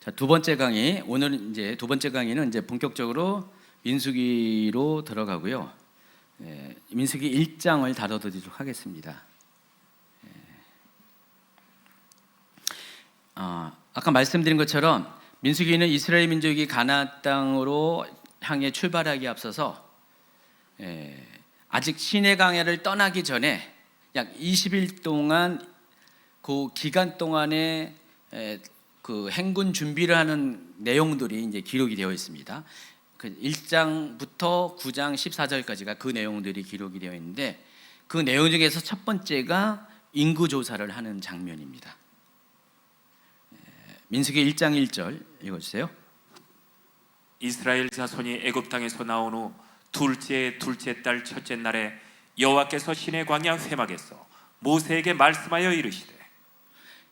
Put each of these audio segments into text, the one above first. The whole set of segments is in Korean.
자, 두 번째 강의, 오늘 이제 두 번째 강의는 이제 본격적으로 민수기로 들어가고요. 민수기 1장을 다뤄드리도록 하겠습니다. 아까 말씀드린 것처럼 민수기는 이스라엘 민족이 가나안 땅으로 향해 출발하기 앞서서 아직 시내 광야를 떠나기 전에 약 20일 동안 그 기간 동안에 그 행군 준비를 하는 내용들이 이제 기록이 되어 있습니다. 그 1장부터 9장 14절까지가 그 내용들이 기록이 되어 있는데 그 내용 중에서 첫 번째가 인구 조사를 하는 장면입니다. 민수기 1장 1절 읽어주세요. 이스라엘 자손이 애굽 땅에서 나온 후 둘째 달 첫째 날에 여호와께서 시내 광야 회막에서 모세에게 말씀하여 이르시되.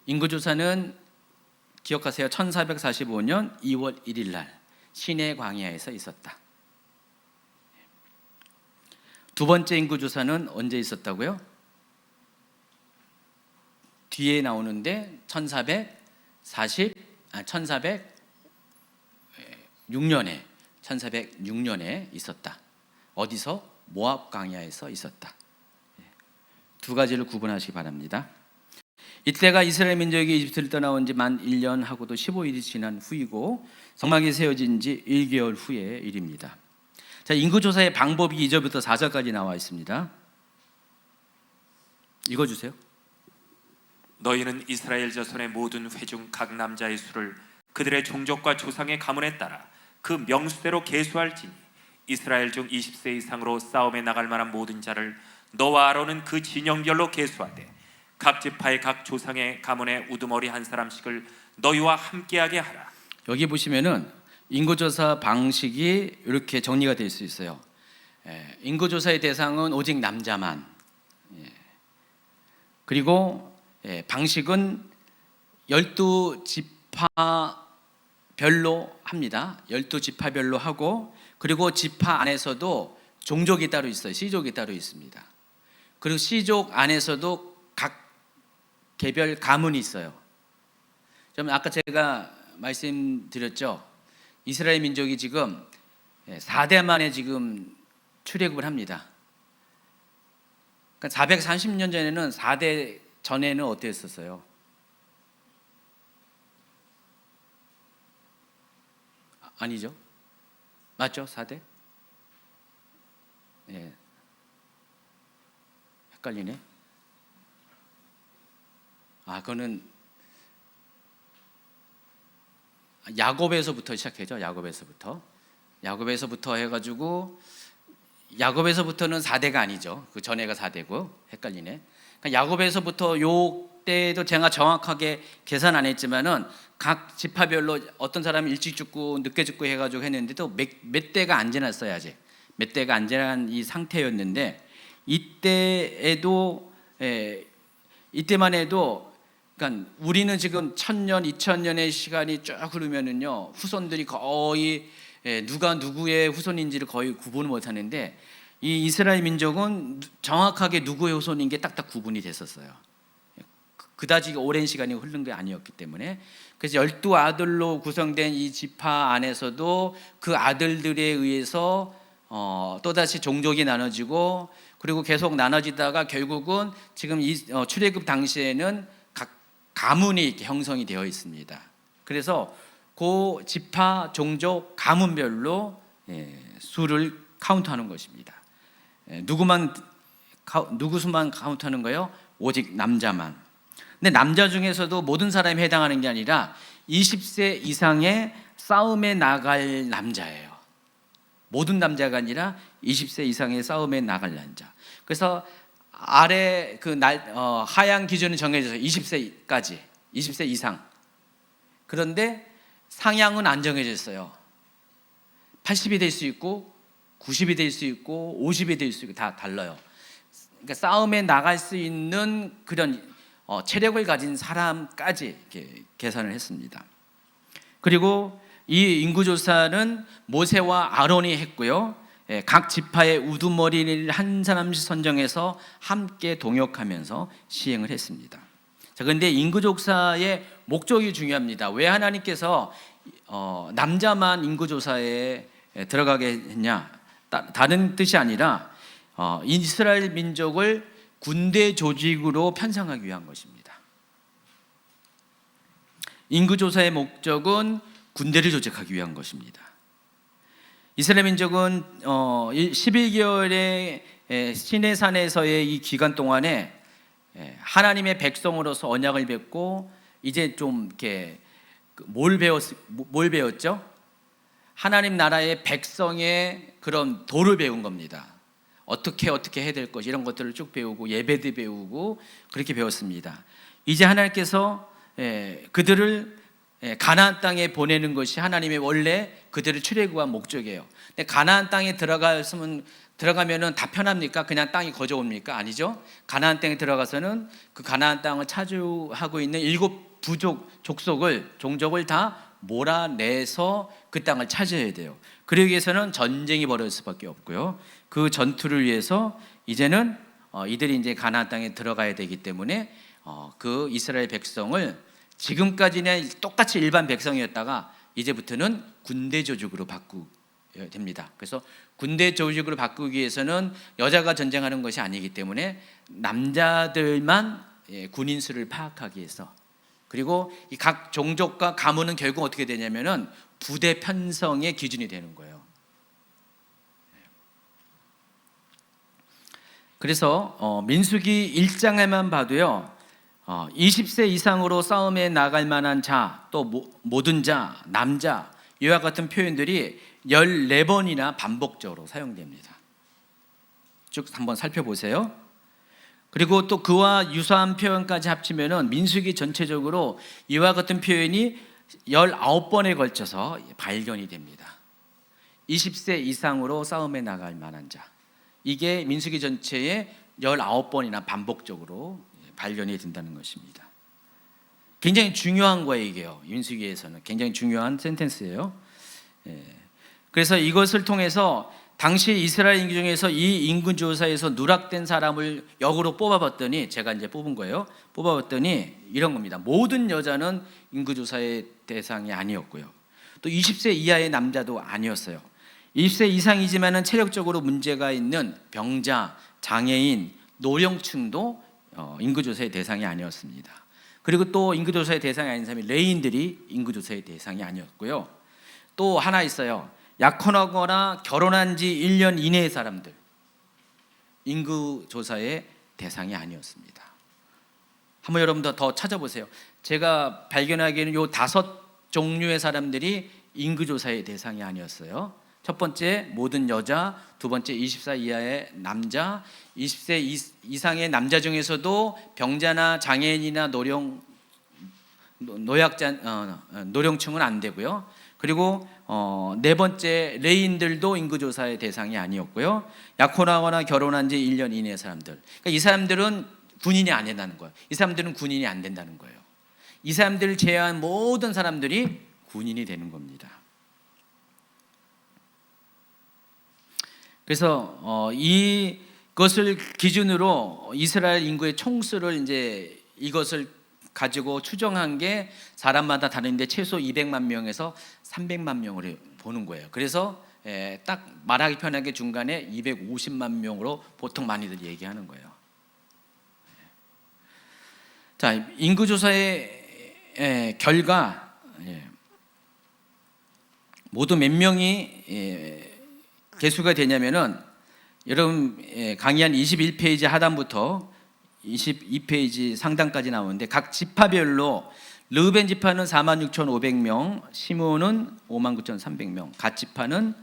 인구 조사는 기억하세요. 1445년 2월 1일 날 시내 광야에서 있었다. 두 번째 인구 조사는 언제 있었다고요? 뒤에 나오는데 1406년에 있었다. 어디서? 모압 광야에서 있었다. 두 가지를 구분하시기 바랍니다. 이때가 이스라엘 민족이 이집트를 떠나온 지 만 1년 하고도 15일이 지난 후이고 성막이 세워진 지 1개월 후의 일입니다. 자, 인구조사의 방법이 2절부터 4절까지 나와 있습니다. 읽어주세요. 너희는 이스라엘 자손의 모든 회중 각 남자의 수를 그들의 종족과 조상의 가문에 따라 그 명수대로 계수할지니 이스라엘 중 20세 이상으로 싸움에 나갈 만한 모든 자를 너와 아론은 그 진영별로 계수하되 각 지파의 각 조상의 가문에 우두머리 한 사람씩을 너희와 함께하게 하라. 여기 보시면은 인구조사 방식이 이렇게 정리가 될 수 있어요. 인구조사의 대상은 오직 남자만. 그리고 방식은 12지파별로 합니다. 12지파별로 하고, 그리고 지파 안에서도 종족이 따로 있어요. 시족이 따로 있습니다. 그리고 시족 안에서도 각 개별 가문이 있어요. 좀 아까 제가 말씀드렸죠. 이스라엘 민족이 지금 4대 만에 지금 출애굽을 합니다. 그러니까 430년 전에는 4대 전에는 어땠었어요? 아니죠? 맞죠? 4대? 헷갈리네. 그거는 야곱에서부터 시작해죠. 야곱에서부터 해가지고 야곱에서부터는 4대가 아니죠. 그 전에가 4대고 헷갈리네. 그러니까 야곱에서부터 요 때도 제가 정확하게 계산 안 했지만은 각 지파별로 어떤 사람이 일찍 죽고 늦게 죽고 해가지고 했는데도 몇 대가 안 지났어요. 아직 몇 대가 안 지난 이 상태였는데 이때만 해도 그러니까 우리는 지금 1000년, 2000년의 시간이 쭉 흐르면은요 후손들이 거의 누가 누구의 후손인지를 거의 구분을 못하는데 이 이스라엘 민족은 정확하게 누구의 후손인 게 딱딱 구분이 됐었어요. 그다지 오랜 시간이 흐른 게 아니었기 때문에. 그래서 12아들로 구성된 이 지파 안에서도 그 아들들에 의해서 또다시 종족이 나눠지고, 그리고 계속 나눠지다가 결국은 지금 출애굽 당시에는 가문이 이렇게 형성이 되어 있습니다. 그래서 그 지파, 종족, 가문별로 수를 카운트하는 것입니다. 누구 수만 카운트하는 거예요? 오직 남자만. 근데 남자 중에서도 모든 사람이 해당하는 게 아니라 20세 이상의 싸움에 나갈 남자예요. 모든 남자가 아니라 20세 이상의 싸움에 나갈 남자. 그래서 아래 하향 기준은 정해져서 20세까지, 20세 이상. 그런데 상향은 안 정해졌어요. 80이 될 수 있고 90이 될 수 있고 50이 될 수 있고 다 달라요. 그러니까 싸움에 나갈 수 있는 그런 체력을 가진 사람까지 이렇게 계산을 했습니다. 그리고 이 인구조사는 모세와 아론이 했고요. 각 지파의 우두머리를 한 사람씩 선정해서 함께 동역하면서 시행을 했습니다. 자, 그런데 인구조사의 목적이 중요합니다. 왜 하나님께서 남자만 인구조사에 들어가게 했냐? 다른 뜻이 아니라 이스라엘 민족을 군대 조직으로 편성하기 위한 것입니다. 인구조사의 목적은 군대를 조직하기 위한 것입니다. 이스라엘 민족은 11개월의 시내산에서의 이 기간 동안에 하나님의 백성으로서 언약을 맺고 이제 좀 이렇게 뭘 배웠죠? 하나님 나라의 백성의 그런 도를 배운 겁니다. 어떻게 해야 될 것 이런 것들을 쭉 배우고 예배도 배우고 그렇게 배웠습니다. 이제 하나님께서 그들을 가나안 땅에 보내는 것이 하나님의 원래 그들을 출애굽한 목적이에요. 근데 가나안 땅에 들어가면은 다 편합니까? 그냥 땅이 거저옵니까? 아니죠. 가나안 땅에 들어가서는 그 가나안 땅을 차지하고 있는 7 부족 종족을 다 몰아내서 그 땅을 차지해야 돼요. 그러기 위해서는 전쟁이 벌어질 수밖에 없고요. 그 전투를 위해서 이제는 이들이 이제 가나안 땅에 들어가야 되기 때문에 그 이스라엘 백성을 지금까지는 똑같이 일반 백성이었다가 이제부터는 군대 조직으로 바꾸어야 됩니다. 그래서 군대 조직으로 바꾸기 위해서는 여자가 전쟁하는 것이 아니기 때문에 남자들만 군인 수를 파악하기 위해서, 그리고 이 각 종족과 가문은 결국 어떻게 되냐면은 부대 편성의 기준이 되는 거예요. 그래서 민수기 1장에만 봐도요, 20세 이상으로 싸움에 나갈 만한 자, 또 모든 자, 남자, 이와 같은 표현들이 14번이나 반복적으로 사용됩니다. 쭉 한번 살펴보세요. 그리고 또 그와 유사한 표현까지 합치면은 민수기 전체적으로 이와 같은 표현이 19번에 걸쳐서 발견이 됩니다. 20세 이상으로 싸움에 나갈 만한 자, 이게 민수기 전체에 19번이나 반복적으로 발견이 된다는 것입니다. 굉장히 중요한 거예요. 이게요, 민수기에서는 굉장히 중요한 센텐스예요. 그래서 이것을 통해서 당시 이스라엘 인구 중에서 이 인구조사에서 누락된 사람을 역으로 뽑아봤더니, 제가 이제 뽑은 거예요. 뽑아봤더니 이런 겁니다. 모든 여자는 인구조사의 대상이 아니었고요, 또 20세 이하의 남자도 아니었어요. 20세 이상이지만은 체력적으로 문제가 있는 병자, 장애인, 노령층도 인구조사의 대상이 아니었습니다. 그리고 또 인구조사의 대상이 아닌 사람이 레인들이 인구조사의 대상이 아니었고요. 또 하나 있어요. 약혼하거나 결혼한 지 1년 이내의 사람들, 인구조사의 대상이 아니었습니다. 한번 여러분들 더 찾아보세요. 제가 발견하기에는 요 5종류의 사람들이 인구조사의 대상이 아니었어요. 첫 번째, 모든 여자. 두 번째, 20세 이하의 남자. 20세 이상의 남자 중에서도 병자나 장애인이나 노령층은 안 되고요. 그리고 네 번째, 레인들도 인구조사의 대상이 아니었고요. 약혼하거나 결혼한 지 1년 이내의 사람들, 그러니까 이 사람들은 군인이 안 된다는 거예요. 이 사람들은 군인이 안 된다는 거예요. 이 사람들을 제외한 모든 사람들이 군인이 되는 겁니다. 그래서 이것을 기준으로 이스라엘 인구의 총수를 이제 이것을 가지고 추정한 게 사람마다 다른데 최소 200만 명에서 300만 명으로 보는 거예요. 그래서 딱 말하기 편하게 중간에 250만 명으로 보통 많이들 얘기하는 거예요. 자, 인구조사의 결과 모두 몇 명이 개수가 되냐면은, 여러분 강의 한 21페이지 하단부터 22페이지 상단까지 나오는데, 각 지파별로 르우벤 지파는 46,500명, 시므온은 59,300명, 갓 지파는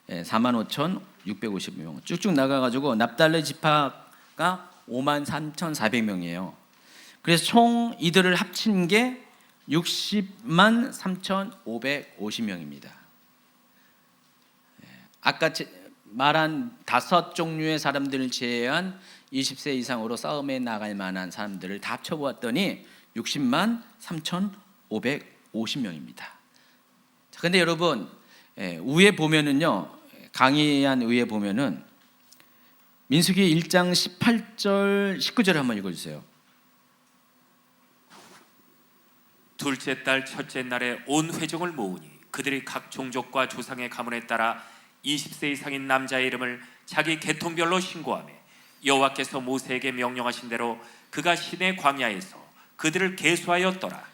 45,650명, 쭉쭉 나가가지고 납달리 지파가 53,400명이에요. 그래서 총 이들을 합친 게 60만 3,550명입니다. 아까 말한 5종류의 사람들을 제외한 20세 이상으로 싸움에 나갈 만한 사람들을 다 합쳐보았더니 60만 3,550명입니다. 그런데 여러분, 위에 보면은요, 강의한 위에 보면은 민수기 1장 18절 19절 한번 읽어주세요. 둘째 달 첫째 날에 온 회중을 모으니 그들이 각 종족과 조상의 가문에 따라 20세 이상인 남자의 이름을 자기 계통별로 신고하며 여호와께서 모세에게 명령하신 대로 그가 시내 광야에서 그들을 계수하였더라.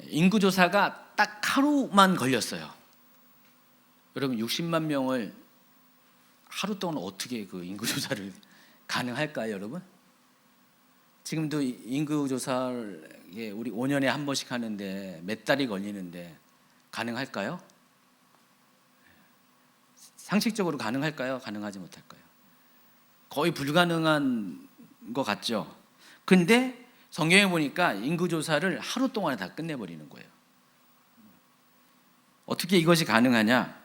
인구조사가 딱 하루만 걸렸어요. 여러분 60만 명을 하루 동안 어떻게 그 인구조사를 가능할까요, 여러분? 지금도 인구조사를 우리 5년에 한 번씩 하는데 몇 달이 걸리는데 가능할까요? 상식적으로 가능할까요? 가능하지 못할까요? 거의 불가능한 것 같죠. 근데 성경에 보니까 인구조사를 하루 동안에 다 끝내버리는 거예요. 어떻게 이것이 가능하냐?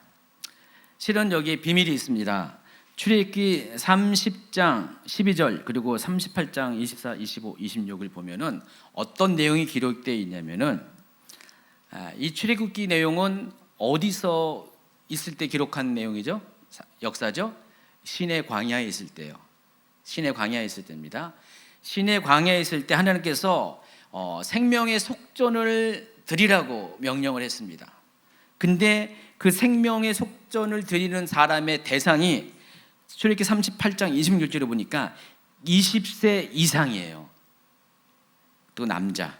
실은 여기에 비밀이 있습니다. 출애굽기 30장 12절 그리고 38장 24, 25, 26을 보면은 어떤 내용이 기록되어 있냐면은 이 출애굽기 내용은 어디서 있을 때 기록한 내용이죠? 역사죠? 시내 광야에 있을 때요. 시내 광야에 있을 때입니다. 시내 광야에 있을 때 하나님께서 생명의 속전을 드리라고 명령을 했습니다. 근데 그 생명의 속전을 드리는 사람의 대상이 출애굽기 38장 26절에 보니까 20세 이상이에요. 또 남자.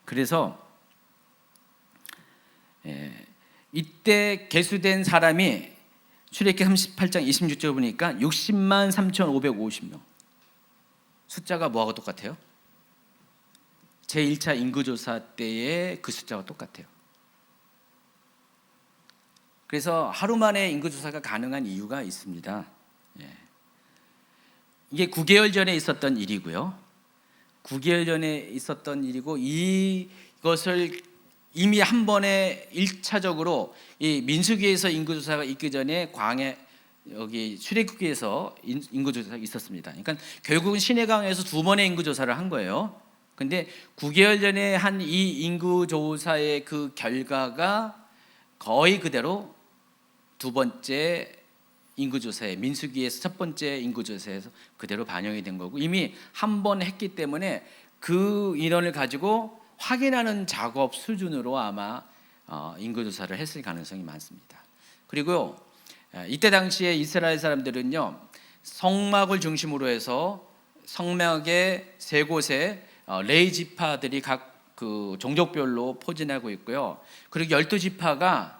그래서 이때 계수된 사람이 출애굽기 38장 26절에 보니까 60만 3,550명. 숫자가 뭐하고 똑같아요? 제1차 인구조사 때의 그 숫자와 똑같아요. 그래서 하루 만에 인구조사가 가능한 이유가 있습니다. 이게 9개월 전에 있었던 일이고요. 9개월 전에 있었던 일이고 이것을 이미 한 번에 1차적으로 이 민수기에서 인구조사가 있기 전에 광야 여기 출애굽기에서 인구조사가 있었습니다. 그러니까 결국은 시내강에서 두 번의 인구조사를 한 거예요. 근데 9개월 전에 한 이 인구조사의 그 결과가 거의 그대로 두 번째 인구조사에 민수기에서 첫 번째 인구조사에서 그대로 반영이 된 거고 이미 한 번 했기 때문에 그 인원을 가지고 확인하는 작업 수준으로 아마 인구조사를 했을 가능성이 많습니다. 그리고 이때 당시에 이스라엘 사람들은요 성막을 중심으로 해서 성막의 세 곳에 레위 지파들이 각 그 종족별로 포진하고 있고요. 그리고 12지파가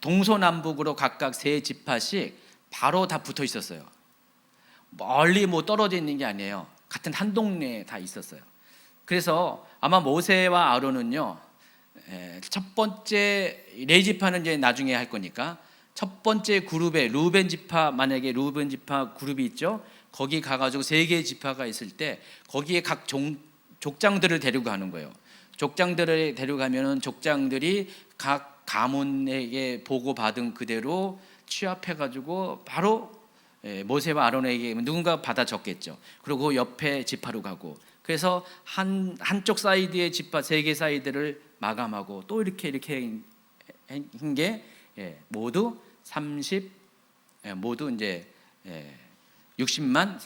동서남북으로 각각 세 지파씩 바로 다 붙어 있었어요. 멀리 뭐 떨어져 있는 게 아니에요. 같은 한 동네에 다 있었어요. 그래서 아마 모세와 아론은요 첫 번째 레위 지파는 이제 나중에 할 거니까 첫 번째 그룹에 루벤 지파 만약에 루벤 지파 그룹이 있죠. 거기 가가지고 세 개의 지파가 있을 때 거기에 각 족장들을 데리고 가는 거예요. 족장들을 데려가면은 족장들이 각 가문에게 보고받은 그대로 취합해가지고 바로 모세와 아론에게 누군가 받아 적겠죠. 그리고 그 옆에 지파로 가고 그래서 한쪽 사이드의 지파 세 개 사이드를 마감하고 또 이렇게 한 게 모두 모두 이제 60만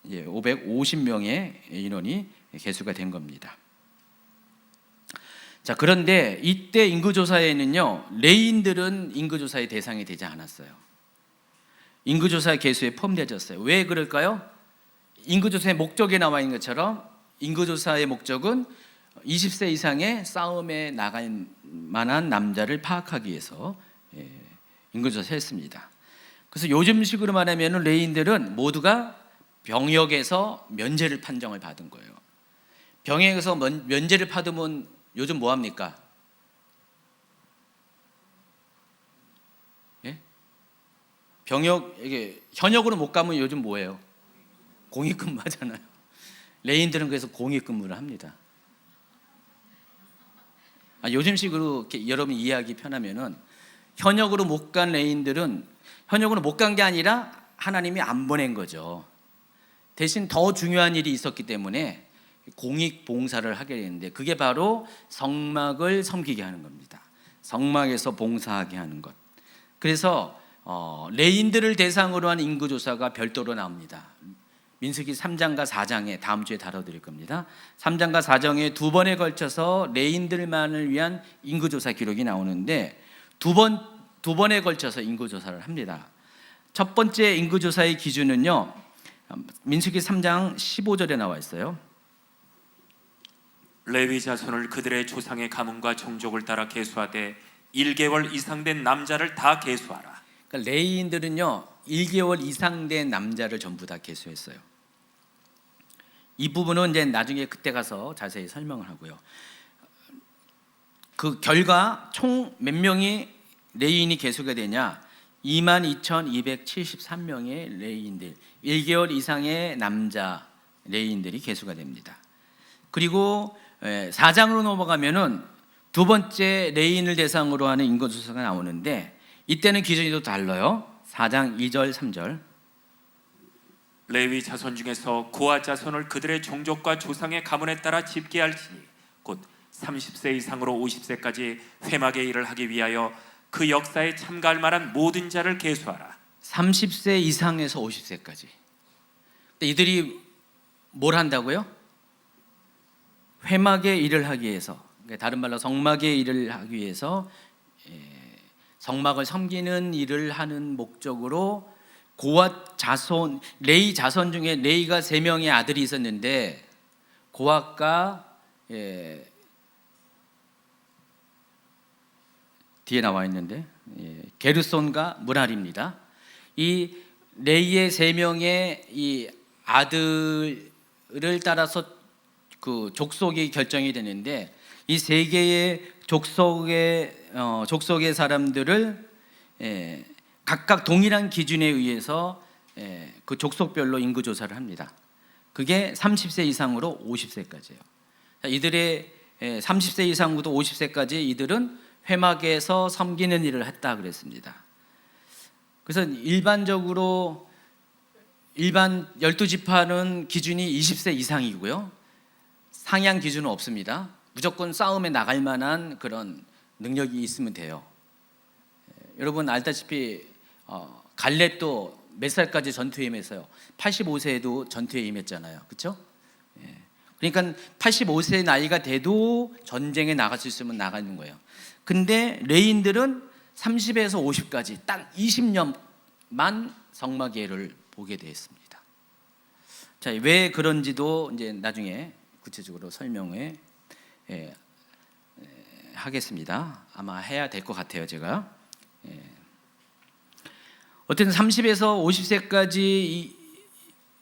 3,550명의 인원이 개수가 된 겁니다. 자, 그런데 이때 인구조사에는요 레위인들은 인구조사의 대상이 되지 않았어요. 인구조사 개수에 포함되어졌어요. 왜 그럴까요? 인구조사의 목적에 나와 있는 것처럼 인구조사의 목적은 20세 이상의 싸움에 나갈 만한 남자를 파악하기 위해서 인구조사를 했습니다. 그래서 요즘식으로 말하면 레위인들은 모두가 병역에서 면제를 판정을 받은 거예요. 병역에서 면제를 받으면 요즘 뭐 합니까? 병역 이게 현역으로 못 가면 요즘 뭐예요? 공익근무 하잖아요. 레위인들은 그래서 공익근무를 합니다. 요즘식으로 이렇게 여러분 이해하기 편하면은 현역으로 못 간 레위인들은 현역으로 못 간 게 아니라 하나님이 안 보낸 거죠. 대신 더 중요한 일이 있었기 때문에 공익 봉사를 하게 되는데 그게 바로 성막을 섬기게 하는 겁니다. 성막에서 봉사하게 하는 것. 그래서 레위인들을 대상으로 한 인구조사가 별도로 나옵니다. 민수기 3장과 4장에 다음 주에 다뤄드릴 겁니다. 3장과 4장에 두 번에 걸쳐서 레인들만을 위한 인구조사 기록이 나오는데 두 번에 걸쳐서 인구조사를 합니다. 첫 번째 인구조사의 기준은요, 민수기 3장 15절에 나와 있어요. 레위 자손을 그들의 조상의 가문과 종족을 따라 계수하되 1개월 이상 된 남자를 다 계수하라. 그러니까 레위인들은요 1개월 이상 된 남자를 전부 다 계수했어요. 이 부분은 이제 나중에 그때 가서 자세히 설명을 하고요. 그 결과 총 몇 명이 레위인이 계수가 되냐? 22,273명의 레위인들, 1개월 이상의 남자 레위인들이 계수가 됩니다. 그리고 4장으로 넘어가면은 두 번째 레위인을 대상으로 하는 인구조사가 나오는데 이때는 기준이 또 달라요. 4장 2절 3절. 레위 자손 중에서 고아 자손을 그들의 종족과 조상의 가문에 따라 집계할지니 곧 30세 이상으로 50세까지 회막의 일을 하기 위하여 그 역사에 참가할 만한 모든 자를 계수하라. 30세 이상에서 50세까지. 이들이 뭘 한다고요? 회막의 일을 하기 위해서, 다른 말로 성막의 일을 하기 위해서 성막을 섬기는 일을 하는 목적으로 고앗 자손, 레위 자손 중에 레위가 3명의 아들이 있었는데 고앗과 뒤에 나와 있는데 게르손과 무랄입니다. 이 레위의 3명의 이 아들을 따라서 그 족속이 결정이 되는데 이 3개의 족속의 사람들을 각각 동일한 기준에 의해서 그 족속별로 인구 조사를 합니다. 그게 30세 이상으로 50세까지예요. 이들의 30세 이상부터 50세까지 이들은 회막에서 섬기는 일을 했다 그랬습니다. 그래서 일반 12지파는 기준이 20세 이상이고요. 상향 기준은 없습니다. 무조건 싸움에 나갈 만한 그런 능력이 있으면 돼요. 여러분 알다시피 갈렙도 몇 살까지 전투에 임했어요? 85세에도 전투에 임했잖아요. 그렇죠? 그러니까 85세 나이가 돼도 전쟁에 나갈 수 있으면 나가는 거예요. 근데 레인들은 30에서 50까지 딱 20년만 성막예를 보게 되었습니다. 자, 왜 그런지도 이제 나중에 구체적으로 설명해 하겠습니다. 아마 해야 될 것 같아요, 제가. 어쨌든 30에서 50세까지의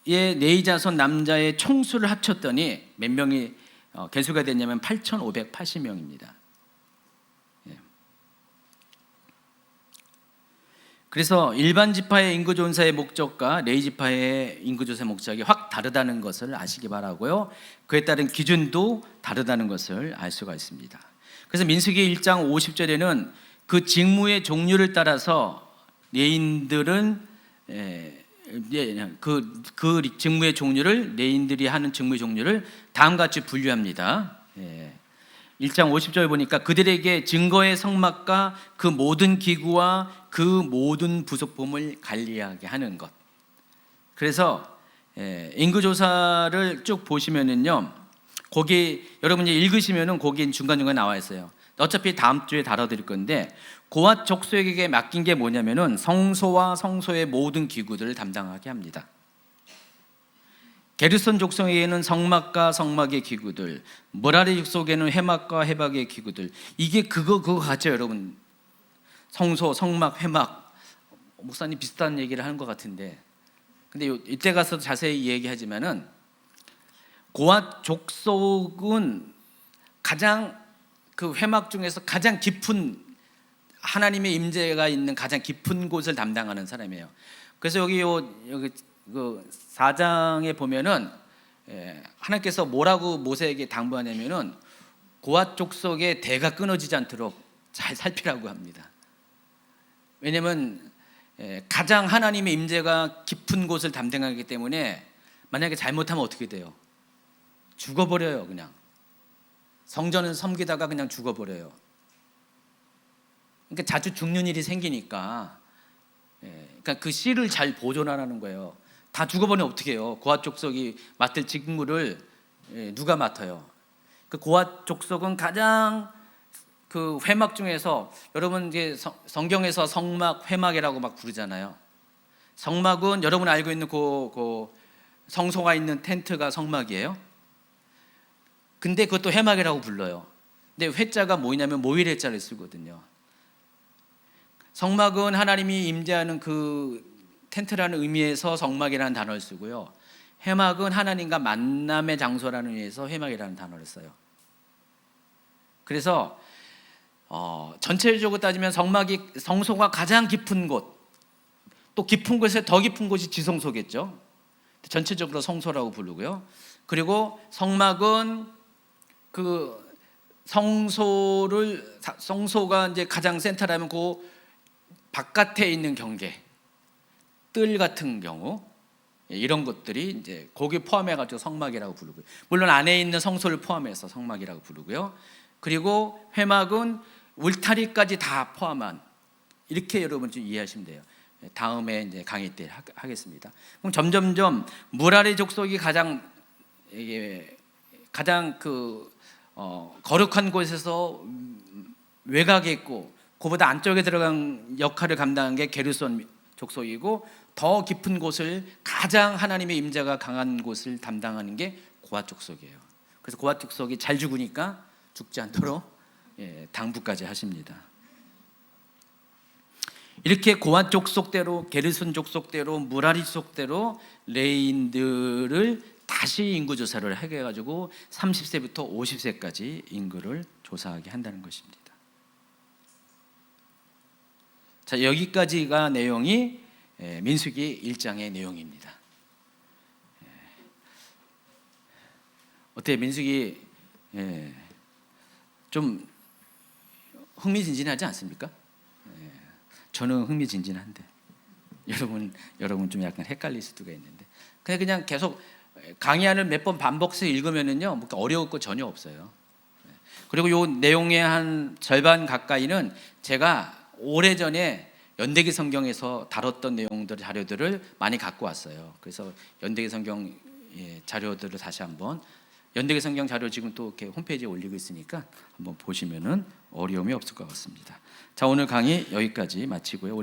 레위 자손 남자의 총수를 합쳤더니 몇 명이 계수가 됐냐면 8,580명입니다. 그래서 일반 지파의 인구조사의 목적과 레위 지파의 인구조사의 목적이 확 다르다는 것을 아시기 바라고요. 그에 따른 기준도 다르다는 것을 알 수가 있습니다. 그래서 민수기 1장 50절에는 그 직무의 종류를 따라서 레인들은 그 직무의 종류를 레인들이 하는 직무의 종류를 다음과 같이 분류합니다. 1장 50절 보니까 그들에게 증거의 성막과 그 모든 기구와 그 모든 부속품을 관리하게 하는 것. 그래서 인구조사를 쭉 보시면은요, 거기 여러분이 읽으시면은 거기 중간중간 나와 있어요. 어차피 다음 주에 다뤄드릴 건데 고앗 족속에게 맡긴 게 뭐냐면은 성소와 성소의 모든 기구들을 담당하게 합니다. 게르손 족속에게는 성막과 성막의 기구들, 무라리 족속에는 회막과 회막의 기구들. 이게 그거 같죠, 여러분. 성소, 성막, 회막. 목사님 비슷한 얘기를 하는 것 같은데, 근데 이때 가서 자세히 얘기하지만은 고앗 족속은 가장 그 회막 중에서 가장 깊은 하나님의 임재가 있는 가장 깊은 곳을 담당하는 사람이에요. 그래서 여기 그 4장에 보면은 하나님께서 뭐라고 모세에게 당부하냐면은 고앗 족속의 대가 끊어지지 않도록 잘 살피라고 합니다. 왜냐하면 가장 하나님의 임재가 깊은 곳을 담당하기 때문에 만약에 잘못하면 어떻게 돼요? 죽어버려요. 그냥 성전을 섬기다가 그냥 죽어버려요. 그러니까 자주 죽는 일이 생기니까, 그러니까 그 씨를 잘 보존하라는 거예요. 다 죽어버리면 어떻게 해요? 고핫 족속이 맡을 직무를 누가 맡아요? 그 고핫 족속은 가장 그 회막 중에서, 여러분 이제 성경에서 성막, 회막이라고 막 부르잖아요. 성막은 여러분 알고 있는 그 성소가 있는 텐트가 성막이에요. 근데 그것도 회막이라고 불러요. 근데 회자가 뭐냐면 모일 회자를 쓰거든요. 성막은 하나님이 임재하는 그 텐트라는 의미에서 성막이라는 단어를 쓰고요. 회막은 하나님과 만남의 장소라는 의미에서 회막이라는 단어를 써요. 그래서 전체적으로 따지면 성소가 가장 깊은 곳, 또 깊은 곳에 더 깊은 곳이 지성소겠죠. 전체적으로 성소라고 부르고요. 그리고 성막은 그 성소가 이제 가장 센터라면 그 바깥에 있는 경계, 뜰 같은 경우, 이런 것들이 이제 거기 포함해가지고 성막이라고 부르고요. 물론 안에 있는 성소를 포함해서 성막이라고 부르고요. 그리고 회막은 울타리까지 다 포함한, 이렇게 여러분 좀 이해하시면 돼요. 다음에 이제 강의 때 하겠습니다. 그럼 점점점 무라리 족속이 가장 거룩한 곳에서 외곽에 있고 그보다 안쪽에 들어간 역할을 감당한 게 게르손 족속이고, 더 깊은 곳을, 가장 하나님의 임재가 강한 곳을 담당하는 게 고핫 족속이에요. 그래서 고핫 족속이 잘 죽으니까 죽지 않도록 당부까지 하십니다. 이렇게 고핫 족속대로, 게르손 족속대로, 무라리 족속대로 레인들을 다시 인구 조사를 하게 해가지고 30세부터 50세까지 인구를 조사하게 한다는 것입니다. 자, 여기까지가 내용이 민수기 1장의 내용입니다. 어때요? 민수기 좀 흥미진진하지 않습니까? 저는 흥미진진한데 여러분 좀 약간 헷갈릴 수도 있는데, 그냥 계속 강의안을 몇 번 반복해서 읽으면은요, 뭐 어려울 거 전혀 없어요. 그리고 요 내용의 한 절반 가까이는 제가 오래전에 연대기 성경에서 다뤘던 내용들, 자료들을 많이 갖고 왔어요. 그래서 연대기 성경 자료들을 다시 한번, 연대기 성경 자료 지금 또 이렇게 홈페이지에 올리고 있으니까 한번 보시면은 어려움이 없을 것 같습니다. 자, 오늘 강의 여기까지 마치고요.